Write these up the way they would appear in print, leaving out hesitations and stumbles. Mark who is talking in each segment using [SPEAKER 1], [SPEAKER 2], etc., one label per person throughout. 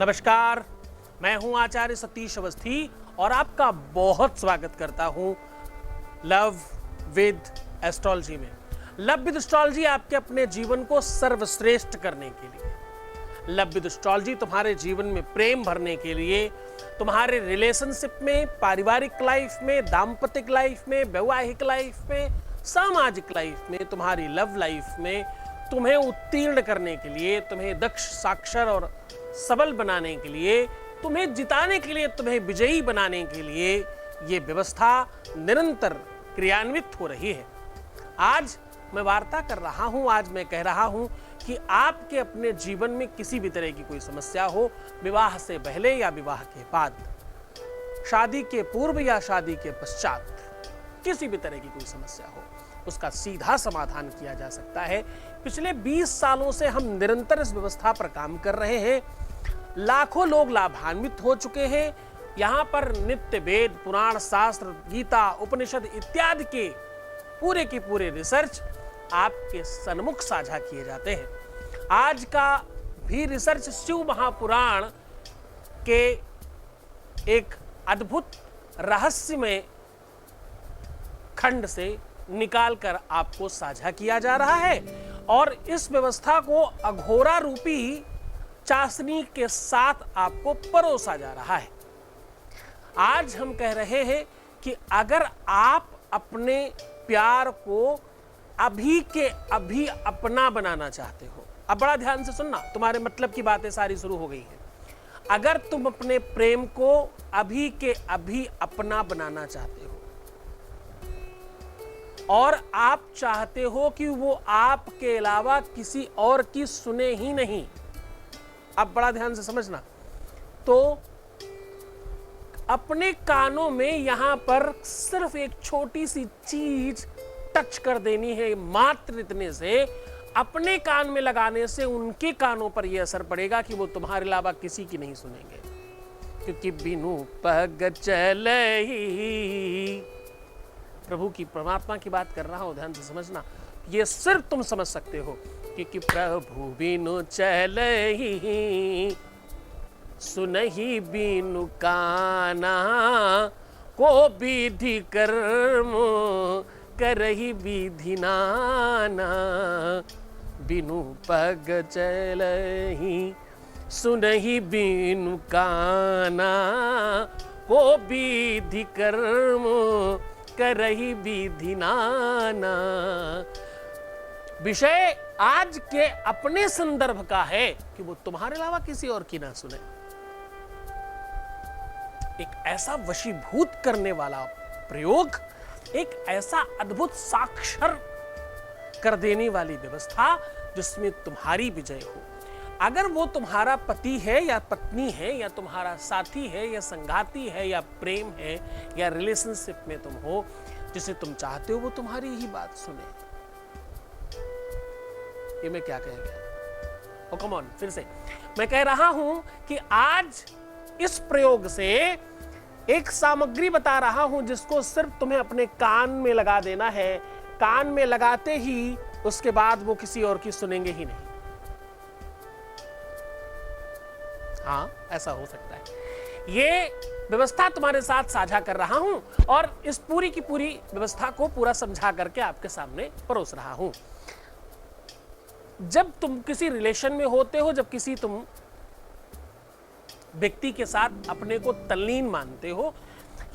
[SPEAKER 1] नमस्कार, मैं हूं आचार्य सतीश अवस्थी और आपका बहुत स्वागत करता हूं लव विद एस्ट्रोलॉजी में। लव विद एस्ट्रोलॉजी आपके अपने जीवन को सर्वश्रेष्ठ करने के लिए, लव विद एस्ट्रोलॉजी तुम्हारे जीवन में प्रेम भरने के लिए, तुम्हारे रिलेशनशिप में, पारिवारिक लाइफ में, दाम्पतिक लाइफ में, वैवाहिक लाइफ में, सामाजिक लाइफ में, तुम्हारी लव लाइफ में तुम्हें उत्तीर्ण करने के लिए, तुम्हें दक्ष, साक्षर और सबल बनाने के लिए, तुम्हें जिताने के लिए, तुम्हें विजयी बनाने के लिए ये व्यवस्था निरंतर क्रियान्वित हो रही है। आज मैं वार्ता कर रहा हूं, आज मैं कह रहा हूं कि आपके अपने जीवन में किसी भी तरह की कोई समस्या हो, विवाह से पहले या विवाह के बाद, शादी के पूर्व या शादी के पश्चात, किसी भी तरह की कोई समस्या हो, उसका सीधा समाधान किया जा सकता है। पिछले 20 सालों से हम निरंतर इस व्यवस्था पर काम कर रहे हैं। लाखों लोग लाभान्वित हो चुके हैं। यहाँ पर नित्य वेद, पुराण, शास्त्र, गीता, उपनिषद इत्यादि के पूरे रिसर्च आपके सन्मुख साझा किए जाते हैं। आज का भी रिसर्च शिव महापुराण के एक अद्भुत रहस्यमय खंड से निकालकर आपको साझा किया जा रहा है और इस व्यवस्था को अघोरा रूपी चाशनी के साथ आपको परोसा जा रहा है। आज हम कह रहे हैं कि अगर आप अपने प्यार को अभी के अभी अपना बनाना चाहते हो, अब बड़ा ध्यान से सुनना, तुम्हारे मतलब की बातें सारी शुरू हो गई हैं। अगर तुम अपने प्रेम को अभी के अभी अपना बनाना चाहते हो और आप चाहते हो कि वो आपके अलावा किसी और की सुने ही नहीं, अब बड़ा ध्यान से समझना, तो अपने कानों में यहां पर सिर्फ एक छोटी सी चीज टच कर देनी है। मात्र इतने से, अपने कान में लगाने से उनके कानों पर यह असर पड़ेगा कि वो तुम्हारे अलावा किसी की नहीं सुनेंगे, क्योंकि बिनु पग चलहि, प्रभु की, परमात्मा की बात कर रहा हूं, ध्यान से समझना, ये सिर्फ तुम समझ सकते हो, क्योंकि प्रभु बिनु चलहि सुनहि बिनु काना, को विधि कर्म करहि विधि नाना, बिनु पग चलहि सुनहि बिनु काना, को विधि कर्म करहि विधि नाना। विषय आज के अपने संदर्भ का है कि वो तुम्हारे अलावा किसी और की ना सुने। एक ऐसा वशीभूत करने वाला प्रयोग, एक ऐसा अद्भुत साक्षर कर देने वाली व्यवस्था जिसमें तुम्हारी विजय हो। अगर वो तुम्हारा पति है या पत्नी है या तुम्हारा साथी है या संगाती है या प्रेम है या रिलेशनशिप में तुम हो, जिसे तुम चाहते हो वो तुम्हारी ही बात सुने, ये मैं क्या कह गया? कम ऑन, फिर से मैं कह रहा हूं कि आज इस प्रयोग से एक सामग्री बता रहा हूं जिसको सिर्फ तुम्हें अपने कान में लगा देना है। कान में लगाते ही उसके बाद वो किसी और की सुनेंगे ही नहीं। हाँ, ऐसा हो सकता है। ये व्यवस्था तुम्हारे साथ साझा कर रहा हूं और इस पूरी की पूरी व्यवस्था को पूरा समझा करके आपके सामने परोस रहा हूं। जब तुम किसी रिलेशन में होते हो, जब किसी तुम व्यक्ति के साथ अपने को तल्लीन मानते हो,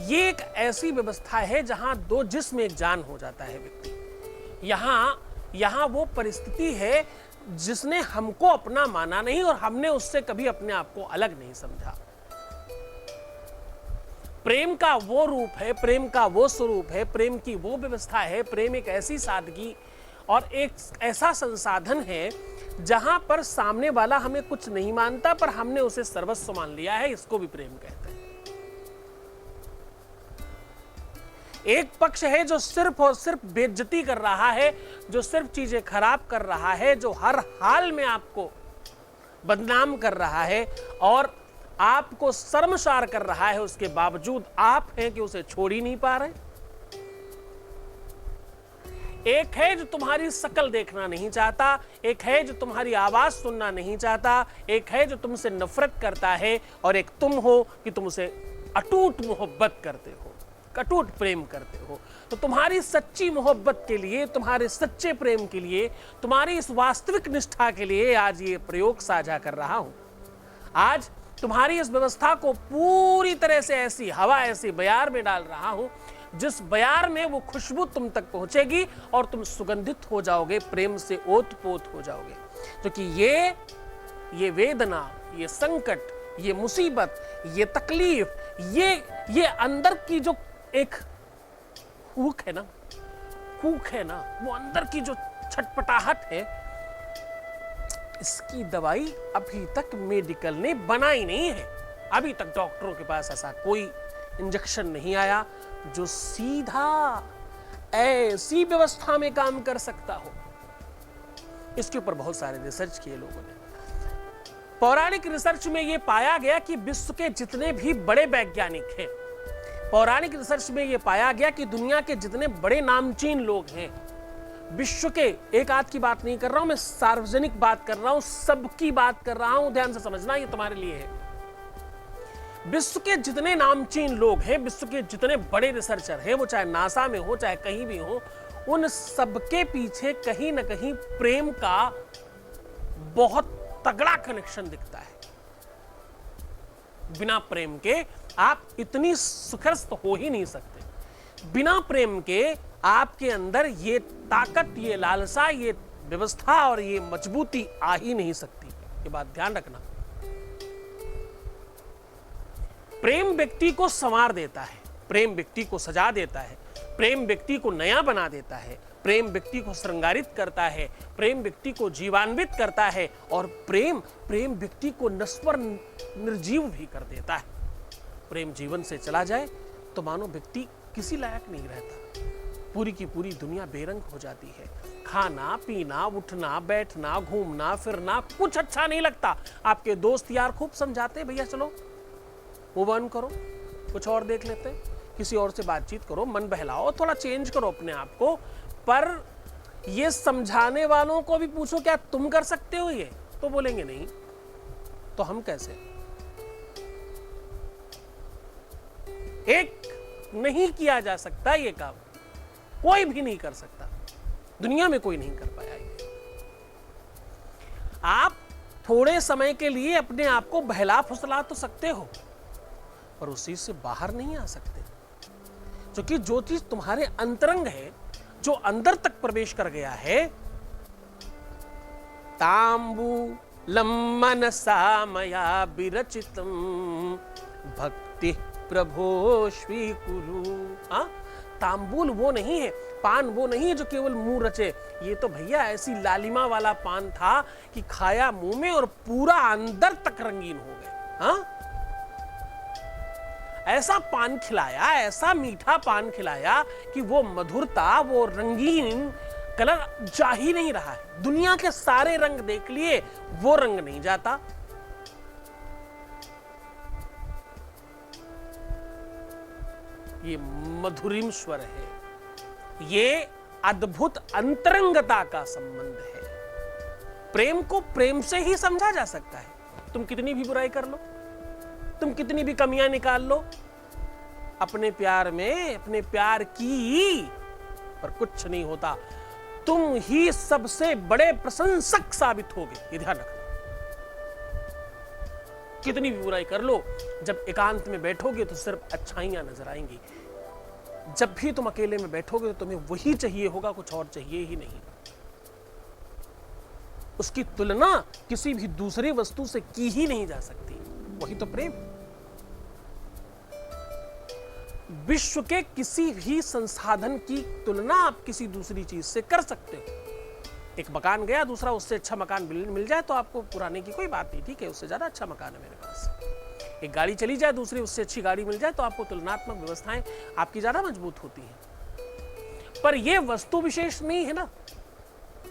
[SPEAKER 1] ये एक ऐसी व्यवस्था है जहां दो जिस्म एक जान हो जाता है व्यक्ति। यहां वो परिस्थिति है जिसने हमको अपना माना नहीं और हमने उससे कभी अपने आप को अलग नहीं समझा। प्रेम का वो रूप है, प्रेम का वो स्वरूप है, प्रेम की वो व्यवस्था है। प्रेम एक ऐसी सादगी और एक ऐसा संसाधन है जहां पर सामने वाला हमें कुछ नहीं मानता पर हमने उसे सर्वस्व मान लिया है, इसको भी प्रेम कहते हैं। एक पक्ष है जो सिर्फ और सिर्फ बेइज्जती कर रहा है, जो सिर्फ चीजें खराब कर रहा है, जो हर हाल में आपको बदनाम कर रहा है और आपको शर्मसार कर रहा है, उसके बावजूद आप हैं कि उसे छोड़ ही नहीं पा रहे। एक है जो तुम्हारी शक्ल देखना नहीं चाहता, एक है जो तुम्हारी आवाज सुनना नहीं चाहता, एक है जो तुमसे नफरत करता है, और एक तुम हो कि तुम उसे अटूट मोहब्बत करते हो, अटूट प्रेम करते हो। तो तुम्हारी सच्ची मोहब्बत के लिए, तुम्हारे सच्चे प्रेम के लिए, तुम्हारी इस वास्तविक निष्ठा के लिए आज ये प्रयोग साझा कर रहा हूं। आज तुम्हारी इस व्यवस्था को पूरी तरह से ऐसी हवा, ऐसी बयार में डाल रहा हूं जिस बयार में वो खुशबू तुम तक पहुंचेगी और तुम सुगंधित हो जाओगे, प्रेम से ओत-पोत हो जाओगे। क्योंकि ये वेदना, ये संकट, ये मुसीबत, ये तकलीफ, ये अंदर की जो एक हुक है ना, वो अंदर की जो छटपटाहट है, इसकी दवाई अभी तक मेडिकल ने बनाई नहीं है। अभी तक डॉक्टरों के पास ऐसा कोई इंजेक्शन नहीं आया जो सीधा ऐसी व्यवस्था में काम कर सकता हो। इसके ऊपर बहुत सारे रिसर्च किए लोगों ने। पौराणिक रिसर्च में यह पाया गया कि विश्व के जितने भी बड़े वैज्ञानिक हैं, पौराणिक रिसर्च में यह पाया गया कि दुनिया के जितने बड़े नामचीन लोग हैं, विश्व के, एक आध की बात नहीं कर रहा हूं मैं, सार्वजनिक बात कर रहा हूं, सबकी बात कर रहा हूं, ध्यान से समझना, ये तुम्हारे लिए है। विश्व के जितने नामचीन लोग हैं, विश्व के जितने बड़े रिसर्चर हैं, वो चाहे नासा में हो, चाहे कहीं भी हो, उन सबके पीछे कहीं ना कहीं प्रेम का बहुत तगड़ा कनेक्शन दिखता है। बिना प्रेम के आप इतनी सुखस्थ हो ही नहीं सकते। बिना प्रेम के आपके अंदर ये ताकत, ये लालसा, ये व्यवस्था और ये मजबूती आ ही नहीं सकती। ये बात ध्यान रखना। प्रेम व्यक्ति को संवार देता है, प्रेम व्यक्ति को सजा देता है, प्रेम व्यक्ति को नया बना देता है, प्रेम व्यक्ति को श्रृंगारित करता है, प्रेम व्यक्ति को जीवान्वित करता है, और प्रेम व्यक्ति को नश्वर निर्जीव भी कर देता है। प्रेम जीवन से चला जाए तो मानो व्यक्ति किसी लायक नहीं रहता। पूरी की पूरी दुनिया बेरंग हो जाती है। खाना पीना, उठना बैठना, घूमना फिरना कुछ अच्छा नहीं लगता। आपके दोस्त यार खूब समझाते हैं, भैया चलो मूव ऑन करो, कुछ और देख लेते हैं, किसी और से बातचीत करो, मन बहलाओ, थोड़ा चेंज करो अपने आप को। पर ये समझाने वालों को भी पूछो क्या तुम कर सकते हो ये, तो बोलेंगे नहीं, तो हम कैसे। एक नहीं किया जा सकता ये काम, कोई भी नहीं कर सकता, दुनिया में कोई नहीं कर पाया ये। आप थोड़े समय के लिए अपने आप को बहला फुसला तो सकते हो, पर उस चीज से बाहर नहीं आ सकते। क्योंकि जो चीज तुम्हारे अंतरंग है, जो अंदर तक प्रवेश कर गया है, तांबूलम मनसा मया विरचितम भक्ति प्रभो स्वीकुरु। तांबूल वो नहीं है, पान वो नहीं है जो केवल मुंह रचे। ये तो भैया ऐसी लालिमा वाला पान था कि खाया मुंह में और पूरा अंदर तक रंगीन हो गए। ऐसा पान खिलाया, ऐसा मीठा पान खिलाया कि वो मधुरता, वो रंगीन कलर जा ही नहीं रहा है। दुनिया के सारे रंग देख लिए, वो रंग नहीं जाता। ये मधुरिम स्वर है, ये अद्भुत अंतरंगता का संबंध है। प्रेम को प्रेम से ही समझा जा सकता है। तुम कितनी भी बुराई कर लो, तुम कितनी भी कमियां निकाल लो अपने प्यार में, अपने प्यार की, पर कुछ नहीं होता। तुम ही सबसे बड़े प्रशंसक साबित होगे, ये ध्यान रखना। कितनी भी बुराई कर लो, जब एकांत में बैठोगे तो सिर्फ अच्छाइयां नजर आएंगी। जब भी तुम अकेले में बैठोगे तो तुम्हें वही चाहिए होगा, कुछ और चाहिए ही नहीं। उसकी तुलना किसी भी दूसरी वस्तु से की ही नहीं जा सकती। वही तो प्रेम। विश्व के किसी भी संसाधन की तुलना आप किसी दूसरी चीज से कर सकते हो। एक मकान गया, दूसरा उससे अच्छा मकान मिल जाए तो आपको पुराने की कोई बात नहीं, ठीक है, उससे ज्यादा अच्छा मकान है मेरे पास। एक गाड़ी चली जाए, दूसरी उससे अच्छी गाड़ी मिल जाए तो आपको तुलनात्मक व्यवस्थाएं आपकी ज्यादा मजबूत होती हैं। पर यह वस्तु विशेष नहीं है ना,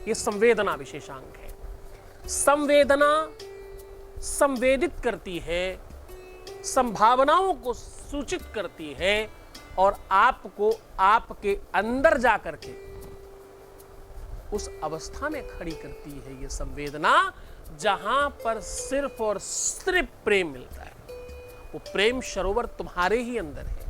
[SPEAKER 1] यह संवेदना विशेषांक है। संवेदना संवेदित करती है, संभावनाओं को सूचित करती है, और आपको आपके अंदर जाकर के उस अवस्था में खड़ी करती है ये संवेदना जहां पर सिर्फ और सिर्फ प्रेम मिलता है। वो प्रेम सरोवर तुम्हारे ही अंदर है।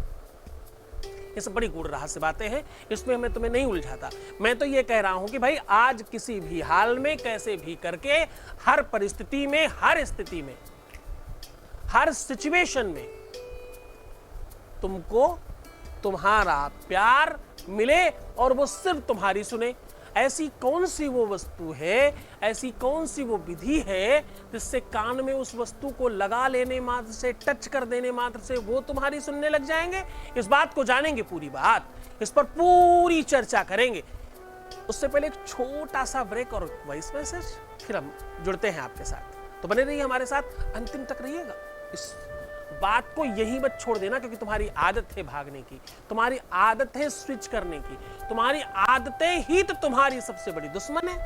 [SPEAKER 1] ये सब बड़ी गूढ़ रहस्य बातें हैं, इसमें मैं तुम्हें नहीं उलझाता। मैं तो ये कह रहा हूं कि भाई आज किसी भी हाल में कैसे भी करके, हर परिस्थिति में, हर स्थिति में, हर सिचुएशन में तुमको तुम्हारा प्यार मिले और वो सिर्फ तुम्हारी सुने। ऐसी कौन सी वो वस्तु है, ऐसी कौन सी वो विधि है जिससे कान में उस वस्तु को लगा लेने मात्र से, टच कर देने मात्र से वो तुम्हारी सुनने लग जाएंगे? इस बात को जानेंगे, पूरी बात इस पर पूरी चर्चा करेंगे। उससे पहले एक छोटा सा ब्रेक और वॉइस मैसेज, फिर हम जुड़ते हैं आपके साथ। तो बने रहिए हमारे साथ, अंतिम तक रहिएगा। इस बात को यही मत छोड़ देना, क्योंकि तुम्हारी आदत है भागने की, तुम्हारी आदत है स्विच करने की, तुम्हारी आदतें ही तो तुम्हारी सबसे बड़ी दुश्मन है।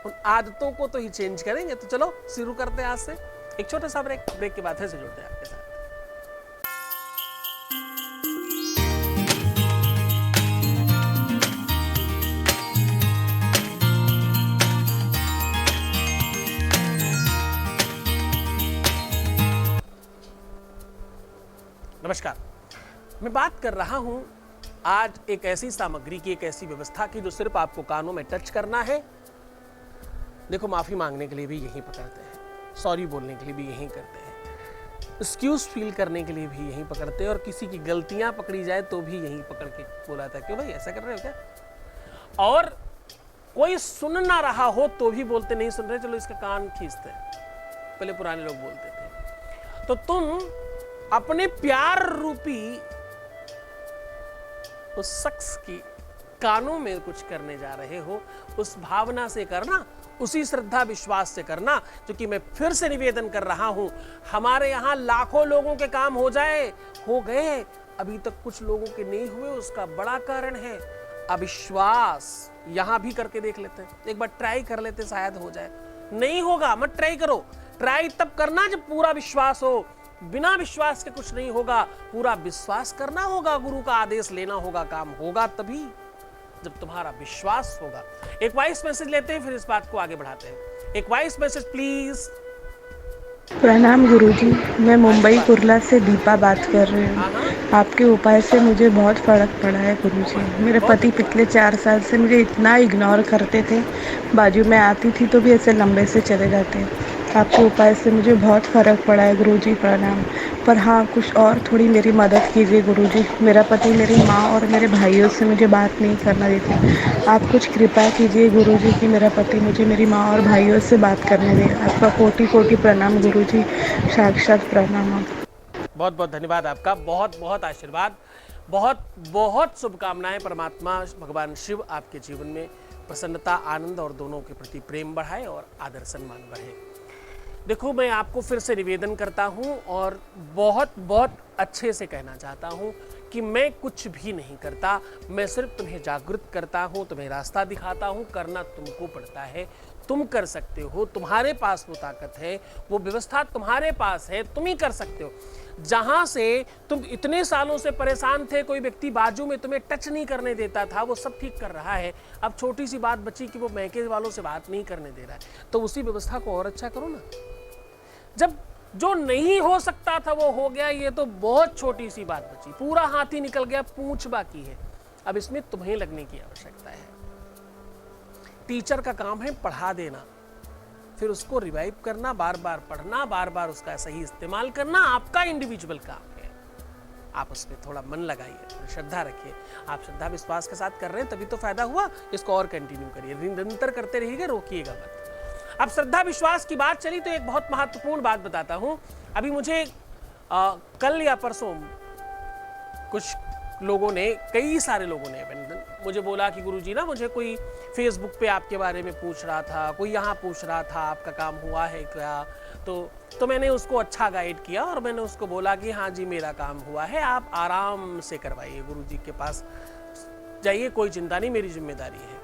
[SPEAKER 1] उन आदतों को तो ही चेंज करेंगे। तो चलो शुरू करते हैं आज से। एक छोटा सा ब्रेक के बाद फिर से जुड़ते हैं आपके साथ। नमस्कार, मैं बात कर रहा हूं आज एक ऐसी सामग्री की, एक ऐसी व्यवस्था की जो सिर्फ आपको कानों में टच करना है। देखो, माफी मांगने के लिए भी यही पकड़ते हैं, सॉरी बोलने के लिए भी यही करते हैं, एक्सक्यूज फील करने के लिए भी यही पकड़ते हैं, और किसी की गलतियां पकड़ी जाए तो भी यही पकड़ के बोला था, क्यों भाई ऐसा कर रहे हो क्या? और कोई सुन ना रहा हो तो भी बोलते नहीं सुन रहे, चलो इसका कान खींचते हैं। पहले पुराने लोग बोलते थे। तो तुम अपने प्यार रूपी उस शख्स की कानों में कुछ करने जा रहे हो, उस भावना से करना, उसी श्रद्धा विश्वास से करना, जो कि मैं फिर से निवेदन कर रहा हूं। हमारे यहां लाखों लोगों के काम हो गए, अभी तक कुछ लोगों के नहीं हुए। उसका बड़ा कारण है अविश्वास। यहां भी करके देख लेते हैं, एक बार ट्राई कर लेते, शायद हो जाए। नहीं होगा, मत ट्राई करो। ट्राई तब करना जब पूरा विश्वास हो। बिना विश्वास के कुछ नहीं होगा। पूरा विश्वास करना होगा, गुरु का आदेश लेना होगा, काम होगा तभी जब तुम्हारा विश्वास होगा। एक वॉइस मैसेज लेते हैं, फिर इस बात को आगे बढ़ाते हैं। एक वॉइस मैसेज प्लीज।
[SPEAKER 2] प्रणाम गुरुजी, मैं मुंबई कुर्ला से दीपा बात कर रही हूँ। आपके उपाय से मुझे बहुत फ़र्क पड़ा है गुरुजी। मेरे पति पिछले 4 साल से मुझे इतना इग्नोर करते थे, बाजू में आती थी तो भी ऐसे लंबे से चले जाते। आपके उपाय से मुझे बहुत फ़र्क पड़ा है गुरुजी, प्रणाम। पर हाँ, कुछ और थोड़ी मेरी मदद कीजिए गुरुजी। मेरा पति मेरी माँ और मेरे भाइयों से मुझे बात नहीं करना देते। आप कुछ कृपा कीजिए गुरुजी कि मेरा पति मुझे मेरी माँ और भाइयों से बात करने दे। आपका कोटि कोटि प्रणाम गुरुजी, साक्षात प्रणाम।
[SPEAKER 1] बहुत बहुत धन्यवाद आपका, बहुत बहुत आशीर्वाद, बहुत बहुत शुभकामनाएं। परमात्मा भगवान शिव आपके जीवन में प्रसन्नता, आनंद और दोनों के प्रति प्रेम बढ़ाए और आदर सम्मान बढ़े। देखो, मैं आपको फिर से निवेदन करता हूं और बहुत बहुत अच्छे से कहना चाहता हूं कि मैं कुछ भी नहीं करता, मैं सिर्फ तुम्हें जागृत करता हूं, तुम्हें रास्ता दिखाता हूं। करना तुमको पड़ता है, तुम कर सकते हो, तुम्हारे पास वो ताकत है, वो व्यवस्था तुम्हारे पास है, तुम ही कर सकते हो। जहां से तुम इतने सालों से परेशान थे, कोई व्यक्ति बाजू में तुम्हें टच नहीं करने देता था, वो सब ठीक कर रहा है। अब छोटी सी बात बची कि वो मैके वालों से बात नहीं करने दे रहा है, तो उसी व्यवस्था को और अच्छा करो ना। जब जो नहीं हो सकता था वो हो गया, ये तो बहुत छोटी सी बात बची। पूरा हाथी निकल गया, पूंछ बाकी है। अब इसमें तुम्हें लगने की आवश्यकता है। टीचर का काम है पढ़ा देना, फिर उसको रिवाइव करना, बार बार पढ़ना, बार बार उसका सही इस्तेमाल करना आपका इंडिविजुअल काम है। आप उसमें थोड़ा मन लगाइए, श्रद्धा रखिए। आप श्रद्धा विश्वास के साथ कर रहे हैं तभी तो फायदा हुआ। इसको और कंटिन्यू करिए, निरंतर करते रहिएगा, रोकिएगा मत। अब श्रद्धा विश्वास की बात चली तो एक बहुत महत्वपूर्ण बात बताता हूं। अभी मुझे कल या परसों कुछ लोगों ने, कई सारे लोगों ने मुझे बोला कि गुरुजी ना, मुझे कोई फेसबुक पे आपके बारे में पूछ रहा था, कोई यहाँ पूछ रहा था आपका काम हुआ है क्या। तो मैंने उसको अच्छा गाइड किया और मैंने उसको बोला कि हाँ जी मेरा काम हुआ है, आप आराम से करवाइए, गुरुजी के पास जाइए, कोई चिंता नहीं, मेरी जिम्मेदारी है।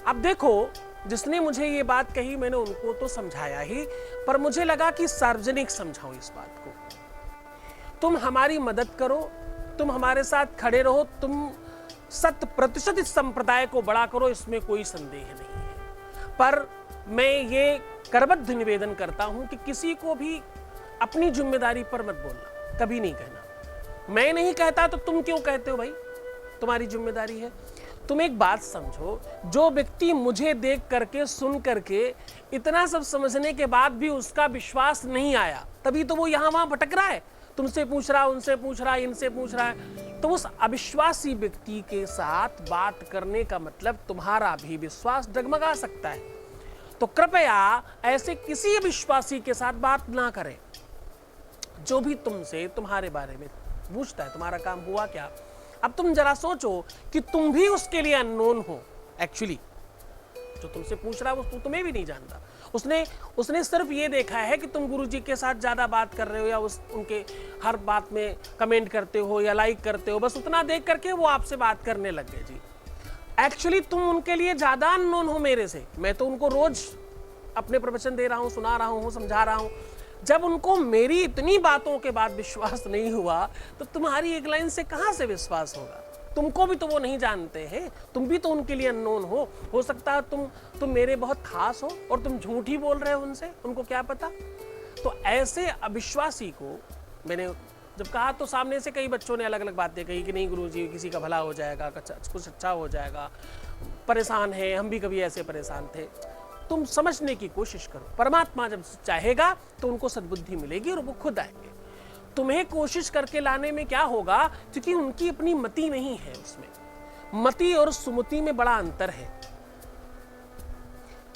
[SPEAKER 1] अब देखो, जिसने मुझे ये बात कही मैंने उनको तो समझाया ही, पर मुझे लगा कि सार्वजनिक समझाऊं इस बात को। तुम हमारी मदद करो, तुम हमारे साथ खड़े रहो, तुम 100% इस संप्रदाय को बड़ा करो, इसमें कोई संदेह नहीं है। पर मैं ये करबद्ध निवेदन करता हूं कि किसी को भी अपनी जिम्मेदारी पर मत बोलना, कभी नहीं कहना। मैं नहीं कहता तो तुम क्यों कहते हो भाई, तुम्हारी जिम्मेदारी है। तुम एक बात समझो, जो व्यक्ति मुझे देख करके सुन करके इतना सब समझने के बाद भी उसका विश्वास नहीं आया, तभी तो वो यहाँ वहां भटक रहा है, तुमसे पूछ रहा, उनसे पूछ रहा, इनसे पूछ रहा है। तो उस अविश्वासी व्यक्ति के साथ बात करने का मतलब तुम्हारा भी विश्वास डगमगा सकता है। तो कृपया ऐसे किसी विश्वासी के साथ बात ना करें जो भी तुमसे तुम्हारे बारे में पूछता है तुम्हारा काम हुआ क्या। अब तुम जरा सोचो कि तुम भी उसके लिए अननोन हो। एक्चुअली जो तुमसे पूछ रहा है वो तुम्हें भी नहीं जानता, उसने सिर्फ ये देखा है कि तुम गुरुजी के साथ ज्यादा बात कर रहे हो या उनके हर बात में कमेंट करते हो या लाइक करते हो, बस उतना देख करके वो आपसे बात करने लग गए जी। एक्चुअली तुम उनके लिए ज्यादा अननोन हो मेरे से। मैं तो उनको रोज अपने प्रवचन दे रहा हूँ, सुना रहा हूँ, समझा रहा हूँ। जब उनको मेरी इतनी बातों के बाद विश्वास नहीं हुआ तो तुम्हारी एक लाइन से कहां से विश्वास होगा। तुमको भी तो वो नहीं जानते हैं, तुम भी तो उनके लिए अननोन हो सकता है तुम मेरे बहुत खास हो और तुम झूठ ही बोल रहे हो उनसे, उनको क्या पता। तो ऐसे अविश्वासी को मैंने जब कहा तो सामने से कई बच्चों ने अलग अलग बातें कही कि नहीं गुरुजी किसी का भला हो जाएगा, कुछ अच्छा हो जाएगा, परेशान है, हम भी कभी ऐसे परेशान थे। तुम समझने की कोशिश करो, परमात्मा जब चाहेगा तो उनको सद्बुद्धि मिलेगी और वो खुद आएंगे। तुम्हें कोशिश करके लाने में क्या होगा, क्योंकि उनकी अपनी मति नहीं है। उसमें मति और सुमति में बड़ा अंतर है।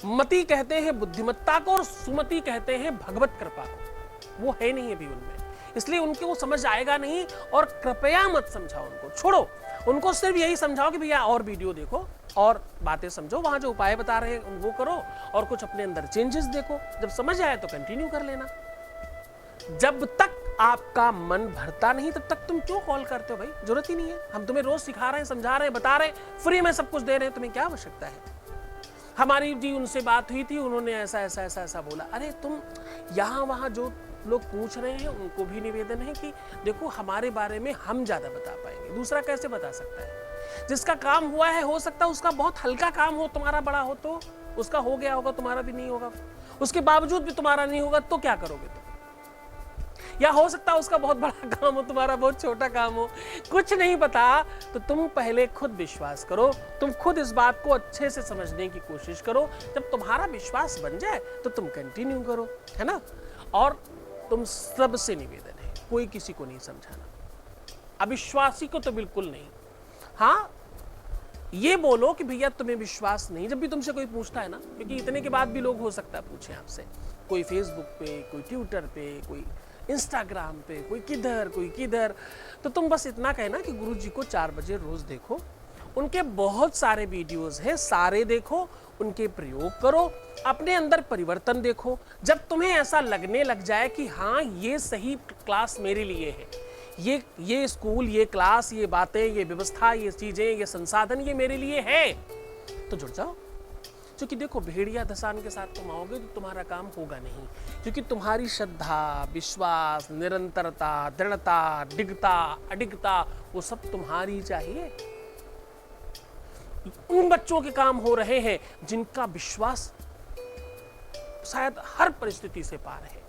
[SPEAKER 1] मति कहते हैं बुद्धिमत्ता को और सुमति कहते हैं भगवत कृपा को। वो है नहीं अभी उनमें, इसलिए उनके वो समझ आएगा नहीं। और कृपया मत समझाओ उनको, छोड़ो उनको, सिर्फ यही समझाओ कि भैया और वीडियो देखो और बातें समझो, वहां जो उपाय बता रहे हैं वो करो और कुछ अपने अंदर चेंजेस देखो। जब समझ आए तो कंटिन्यू कर लेना। जब तक आपका मन भरता नहीं तब तक तुम क्यों कॉल करते हो भाई, जरूरत ही नहीं है। हम तुम्हें रोज सिखा रहे हैं, समझा रहे हैं, बता रहे हैं, फ्री में सब कुछ दे रहे हैं, तुम्हें क्या आवश्यकता है। हमारी जी उनसे बात हुई थी, उन्होंने ऐसा ऐसा ऐसा ऐसा बोला। अरे तुम यहाँ वहां जो लोग पूछ रहे हैं उनको भी निवेदन है कि देखो हमारे बारे में हम ज्यादा बता पाएंगे, दूसरा कैसे बता सकता है। जिसका काम हुआ है हो सकता है उसका बहुत हल्का काम हो, तुम्हारा बड़ा हो तो उसका हो गया होगा, तुम्हारा भी नहीं होगा। उसके बावजूद भी तुम्हारा नहीं होगा तो क्या करोगे तुम। या हो सकता है उसका बहुत बड़ा काम हो, तुम्हारा बहुत छोटा काम हो, कुछ नहीं पता। तो तुम पहले खुद विश्वास करो, तुम खुद इस बात को अच्छे से समझने की कोशिश करो। जब तुम्हारा विश्वास बन जाए तो तुम कंटिन्यू करो, है ना। और तुम सबसे निवेदन है, कोई किसी को नहीं समझाना, अविश्वासी को तो बिल्कुल नहीं। हाँ ये बोलो कि भैया तुम्हें विश्वास नहीं, जब भी तुमसे कोई पूछता है ना, क्योंकि इतने के बाद भी लोग हो सकता है पूछे आपसे, कोई फेसबुक पे, कोई ट्विटर पे, कोई इंस्टाग्राम पे, कोई किधर कोई किधर। तो तुम बस इतना कहना कि गुरुजी को 4 बजे रोज देखो, उनके बहुत सारे वीडियोस हैं, सारे देखो, उनके प्रयोग करो, अपने अंदर परिवर्तन देखो। जब तुम्हें ऐसा लगने लग जाए कि हाँ ये सही क्लास मेरे लिए है, ये स्कूल, ये क्लास, ये बातें, ये व्यवस्था, ये चीजें, ये संसाधन ये मेरे लिए है, तो जुड़ जाओ। क्योंकि देखो भेड़िया धसान के साथ तुम आओगे तो तुम्हारा काम होगा नहीं, क्योंकि तुम्हारी श्रद्धा, विश्वास, निरंतरता, दृढ़ता, डिगता, अडिगता, वो सब तुम्हारी चाहिए। उन बच्चों के काम हो रहे हैं जिनका विश्वास शायद हर परिस्थिति से पार है।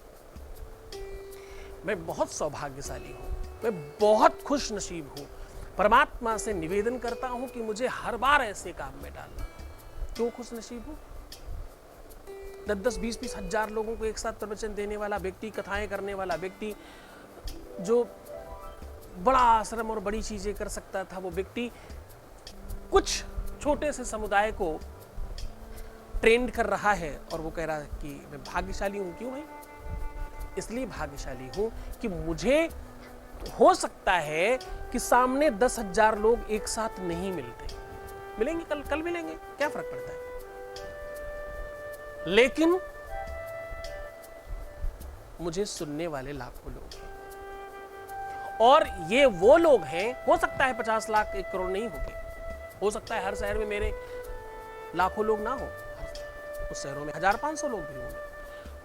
[SPEAKER 1] मैं बहुत सौभाग्यशाली हूं, मैं बहुत खुश नसीब हूं। परमात्मा से निवेदन करता हूं कि मुझे हर बार ऐसे काम में डालना। क्यों खुश नसीब हूं? 10-10, 20-20 हजार लोगों को एक साथ प्रवचन देने वाला व्यक्ति, कथाएं करने वाला व्यक्ति, जो बड़ा आश्रम और बड़ी चीजें कर सकता था, वो व्यक्ति कुछ छोटे से समुदाय को ट्रेंड कर रहा है और वो कह रहा है कि मैं भाग्यशाली हूं। क्यों भाई? इसलिए भाग्यशाली हूं कि मुझे हो सकता है कि सामने 10,000 लोग एक साथ नहीं मिलते, मिलेंगे कल मिलेंगे, क्या फर्क पड़ता है। लेकिन मुझे सुनने वाले लाखों लोग हैं, और ये वो लोग हैं, हो सकता है 50 लाख 1 करोड़ नहीं होंगे, हो सकता है हर शहर में मेरे लाखों लोग ना हो, उस शहरों में 1000-500 लोग भी होंगे,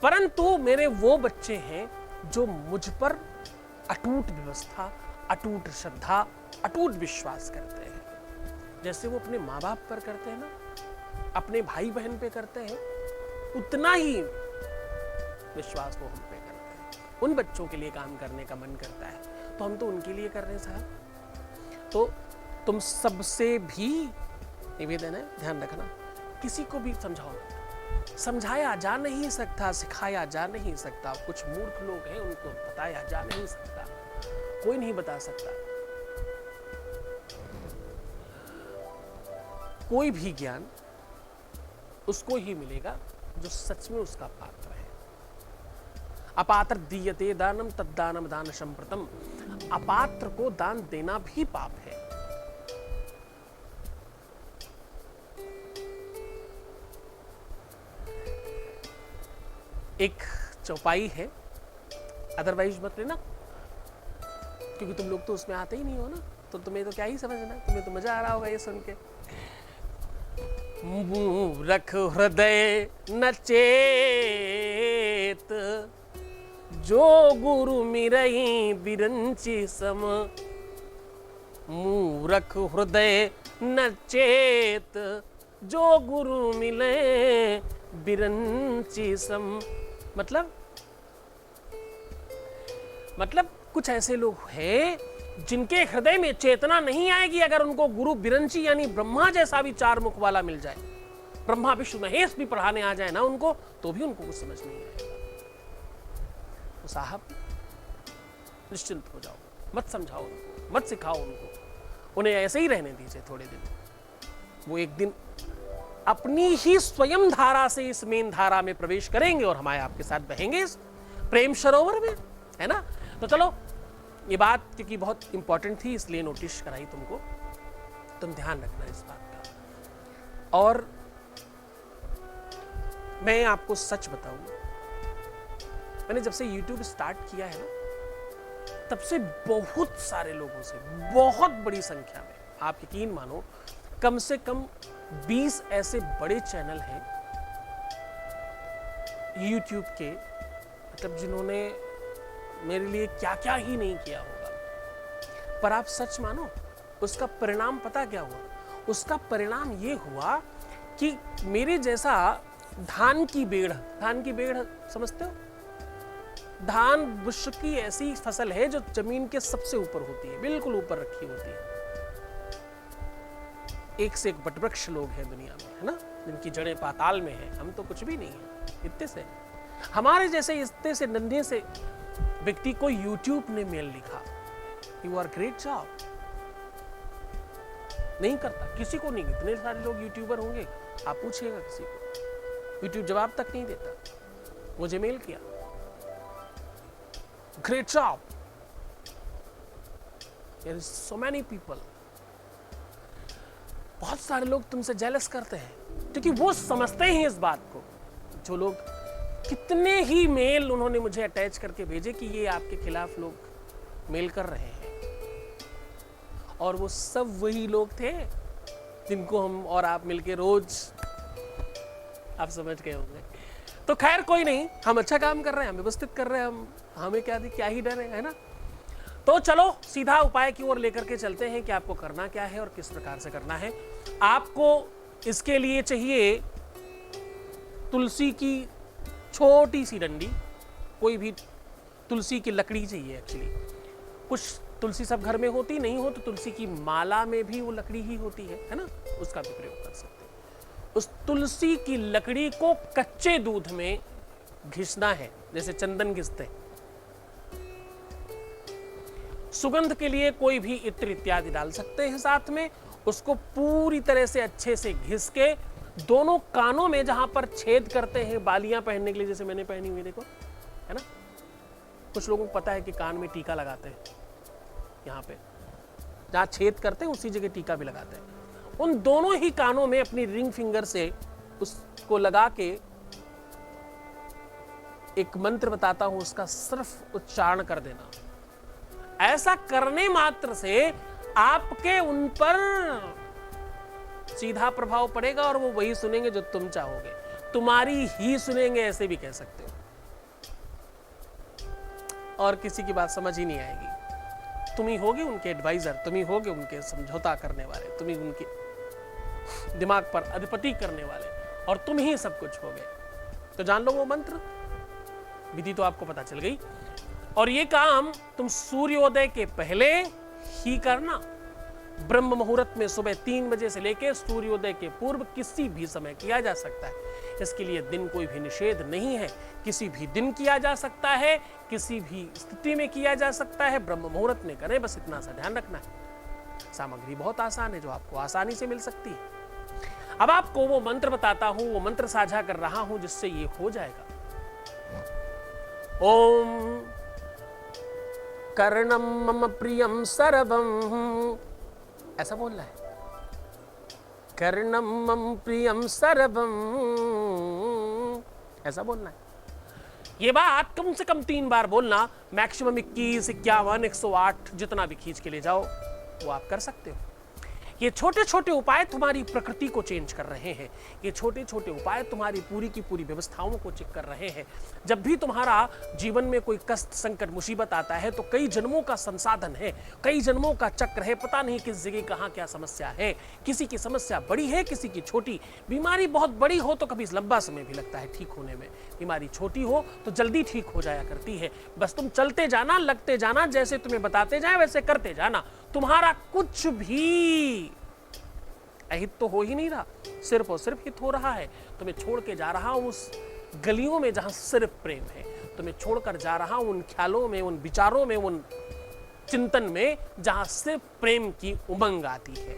[SPEAKER 1] परंतु मेरे वो बच्चे हैं जो मुझ पर अटूट व्यवस्था, अटूट श्रद्धा, अटूट विश्वास करते हैं, जैसे वो अपने माँ बाप पर करते हैं ना। अपने भाई बहन पे करते हैं उतना ही विश्वास वो हम पे करते हैं। उन बच्चों के लिए काम करने का मन करता है तो हम तो उनके लिए कर रहे हैं साहब। तो तुम सबसे भी निवेदन है, ध्यान रखना, किसी को भी समझाओ, समझाया जा नहीं सकता, सिखाया जा नहीं सकता। कुछ मूर्ख लोग हैं, उनको बताया जा नहीं सकता, कोई नहीं बता सकता। कोई भी ज्ञान उसको ही मिलेगा जो सच में उसका पात्र है। अपात्र दीयते दानम तद्दानम दान संप्रतम। अपात्र को दान देना भी पाप है। एक चौपाई है, अदरवाइज मत लेना, क्योंकि तुम लोग तो उसमें आते ही नहीं हो ना, तो तुम्हें तो क्या ही समझना, तुम्हें तो मजा आ रहा होगा ये सुन के। मूरख हृदय न चेत, जो गुरु मिरई बिरंची सम। मूरख हृदय न चेत, जो गुरु मिले बिरंची सम। मतलब कुछ ऐसे लोग हैं जिनके हृदय में चेतना नहीं आएगी अगर उनको गुरु बिरंची यानी ब्रह्मा जैसा भी चार मुख वाला मिल जाए, ब्रह्मा विष्णु महेश भी पढ़ाने आ जाए ना उनको, तो भी उनको कुछ समझ नहीं आएगा। तो साहब निश्चिंत हो जाओ, मत समझाओ उनको, मत सिखाओ उनको, उन्हें ऐसे ही रहने दीजिए थोड़े दिन। वो एक दिन अपनी ही स्वयं धारा से इस मेन धारा में प्रवेश करेंगे और हमारे आपके साथ बहेंगे इस प्रेम सरोवर में, है ना। तो चलो, ये बात क्योंकि बहुत इंपॉर्टेंट थी इसलिए नोटिस कराई तुमको, तुम ध्यान रखना इस बात का। और मैं आपको सच बताऊं, मैंने जब से YouTube स्टार्ट किया है ना, तब से बहुत सारे लोगों से, बहुत बड़ी संख्या में, आप यकीन मानो कम से कम 20 ऐसे बड़े चैनल हैं YouTube के, मतलब जिन्होंने मेरे लिए क्या क्या ही नहीं किया होगा। पर आप सच मानो, उसका परिणाम पता क्या हुआ? उसका परिणाम ये हुआ कि मेरे जैसा धान की बेड़ समझते हो? धान विश्व की ऐसी फसल है जो जमीन के सबसे ऊपर होती है, बिल्कुल ऊपर रखी होती है। एक से एक बटवृक्ष लोग हैं दुनिया में, है ना, जिनकी जड़ें पाताल में हैं। हम तो कुछ भी नहीं है, इतने से हमारे जैसे इतने से नन्हे से व्यक्ति को YouTube ने मेल लिखा, यू आर ग्रेट जॉब। नहीं करता, किसी को नहीं। इतने सारे लोग यूट्यूबर होंगे, आप पूछिएगा किसी को, YouTube जवाब तक नहीं देता। मुझे मेल किया, great job. There is so many people. बहुत सारे लोग तुमसे जेलस करते हैं क्योंकि वो समझते हैं इस बात को। जो लोग, कितने ही मेल उन्होंने मुझे अटैच करके भेजे कि ये आपके खिलाफ लोग मेल कर रहे हैं, और वो सब वही लोग थे जिनको हम और आप मिलके रोज, आप समझ गए होंगे। तो खैर कोई नहीं, हम अच्छा काम कर रहे हैं, हम व्यवस्थित कर रहे हैं, हमें क्या ही डर है ना। तो चलो सीधा उपाय की ओर लेकर के चलते हैं कि आपको करना क्या है और किस प्रकार से करना है। आपको इसके लिए चाहिए तुलसी की छोटी सी डंडी, कोई भी तुलसी की लकड़ी चाहिए। एक्चुअली कुछ तुलसी सब घर में होती नहीं हो तो तुलसी की माला में भी वो लकड़ी ही होती है ना, उसका भी प्रयोग कर सकते हैं। उस तुलसी की लकड़ी को कच्चे दूध में घिसना है, जैसे चंदन घिसते हैं। सुगंध के लिए कोई भी इत्र इत्यादि डाल सकते हैं साथ में। उसको पूरी तरह से अच्छे से घिस के दोनों कानों में जहां पर छेद करते हैं बालियां पहनने के लिए, जैसे मैंने पहनी हुई देखो, है ना। कुछ लोगों को पता है कि कान में टीका लगाते हैं, यहाँ पे जहां छेद करते हैं उसी जगह टीका भी लगाते हैं। उन दोनों ही कानों में अपनी रिंग फिंगर से उसको लगा के एक मंत्र बताता हूं, उसका सिर्फ उच्चारण कर देना। ऐसा करने मात्र से आपके उन पर सीधा प्रभाव पड़ेगा और वो वही सुनेंगे जो तुम चाहोगे, तुम्हारी ही सुनेंगे, ऐसे भी कह सकते हो। और किसी की बात समझ ही नहीं आएगी। तुम ही होगे उनके एडवाइजर, तुम ही होगे उनके समझौता करने वाले, तुम ही उनके दिमाग पर अधिपति करने वाले, और तुम ही सब कुछ हो गए। तो जान लो वो मंत्र, विधि तो आपको पता चल गई। और ये काम तुम सूर्योदय के पहले ही करना। ब्रह्म मुहूर्त में सुबह 3 बजे से लेकर सूर्योदय के पूर्व किसी भी समय किया जा सकता है। इसके लिए दिन कोई भी निषेध नहीं है, किसी भी दिन किया जा सकता है, किसी भी स्थिति में किया जा सकता है। ब्रह्म मुहूर्त में करें, बस इतना सा ध्यान रखना है। सामग्री बहुत आसान है जो आपको आसानी से मिल सकती है। अब आपको वो मंत्र बताता हूं, वो मंत्र साझा कर रहा हूं जिससे ये हो जाएगा। ओम कर्णम मम प्रियम सर्वम, ऐसा बोलना है। कर्णम मम प्रियम सर्वम, ऐसा बोलना है। ये बात कम से कम 3 बार बोलना। मैक्सिमम 21, 51, 108 जितना भी खींच के ले जाओ वो आप कर सकते हो। ये छोटे छोटे उपाय तुम्हारी प्रकृति को चेंज कर रहे हैं। ये छोटे छोटे उपाय तुम्हारी पूरी की पूरी व्यवस्थाओं को चेक कर रहे हैं। जब भी तुम्हारा जीवन में कोई कष्ट, संकट, मुसीबत आता है तो कई जन्मों का संसाधन है, कई जन्मों का चक्र है। पता नहीं किस जगह कहाँ क्या समस्या है। किसी की समस्या बड़ी है, किसी की छोटी। बीमारी बहुत बड़ी हो तो कभी लंबा समय भी लगता है ठीक होने में। बीमारी छोटी हो तो जल्दी ठीक हो जाया करती है। बस तुम चलते जाना, लगते जाना, जैसे तुम्हें बताते जाए वैसे करते जाना। तुम्हारा कुछ भी अहित तो हो ही नहीं रहा, सिर्फ और सिर्फ हित हो रहा है। तुम्हें छोड़ के जा रहा हूं उस गलियों में जहां सिर्फ प्रेम है। तुम्हें छोड़कर जा रहा हूं उन ख्यालों में, उन विचारों में, उन चिंतन में जहां सिर्फ प्रेम की उमंग आती है।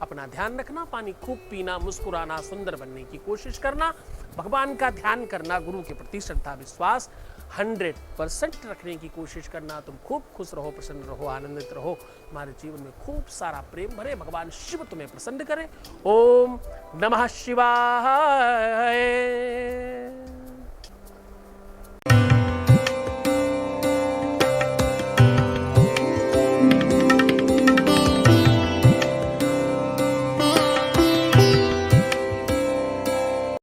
[SPEAKER 1] अपना ध्यान रखना, पानी खूब पीना, मुस्कुराना, सुंदर बनने की कोशिश करना, भगवान का ध्यान करना, गुरु के प्रति श्रद्धा विश्वास 100% रखने की कोशिश करना। तुम खूब खुश रहो, प्रसन्न रहो, आनंदित रहो। तुम्हारे जीवन में खूब सारा प्रेम भरे। भगवान शिव तुम्हें प्रसन्न करे। ओम नमः शिवाय।